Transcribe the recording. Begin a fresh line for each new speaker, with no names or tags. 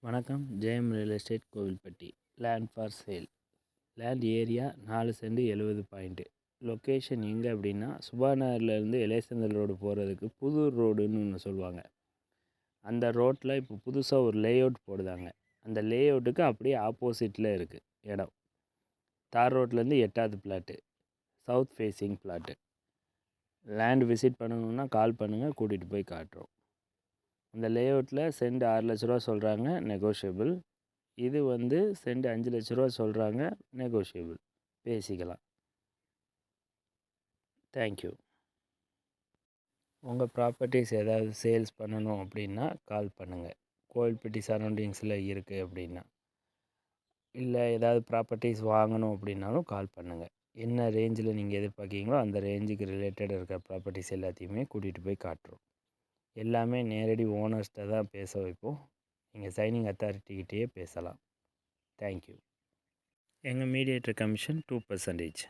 வணக்கம். Jayam real estate Kovilpatti. Land for sale. Land area 4 cent 70 point. Location எங்கே அப்படின்னா, சுபாநகர்லேருந்து இளையசந்தல் road போகிறதுக்கு புதூர் ரோடுன்னு ஒன்று சொல்லுவாங்க. அந்த ரோட்டில் இப்போ புதுசாக ஒரு லேஅவுட் போடுதாங்க. அந்த லேஅவுட்டுக்கு அப்படியே ஆப்போசிட்டில் இருக்குது இடம். தார் ரோட்லேருந்து 8வது plot, south facing plot. Land visit பண்ணணுன்னா கால் பண்ணுங்கள், கூட்டிகிட்டு போய் காட்டுறோம். அந்த லேஅவுட்டில் சென்ட் 6 லட்ச ரூபா சொல்கிறாங்க, நெகோஷியபிள். இது சென்ட் 5 லட்ச ரூபா சொல்கிறாங்க, நெகோஷியபிள், பேசிக்கலாம். தேங்க்யூ. உங்கள் ப்ராப்பர்ட்டிஸ் ஏதாவது சேல்ஸ் பண்ணணும் அப்படின்னா கால் பண்ணுங்கள். கோவில்பட்டி சரௌண்டிங்ஸில் இருக்குது அப்படின்னா, இல்லை ஏதாவது ப்ராப்பர்ட்டிஸ் வாங்கணும் அப்படின்னாலும் கால் பண்ணுங்கள். என்ன ரேஞ்சில் நீங்கள் எதிர்பார்க்கீங்களோ அந்த ரேஞ்சுக்கு ரிலேட்டட் இருக்கிற ப்ராப்பர்ட்டிஸ் எல்லாத்தையுமே கூட்டிகிட்டு போய் காட்டுறோம். எல்லாமே நேரடி ஓனர்ஸ்கிட்ட தான் பேச வைப்போம். நீங்கள் சைனிங் அத்தாரிட்டிக்கிட்டேயே பேசலாம். தேங்க்யூ. எங்கள் மீடியேட்டர் கமிஷன் 2%.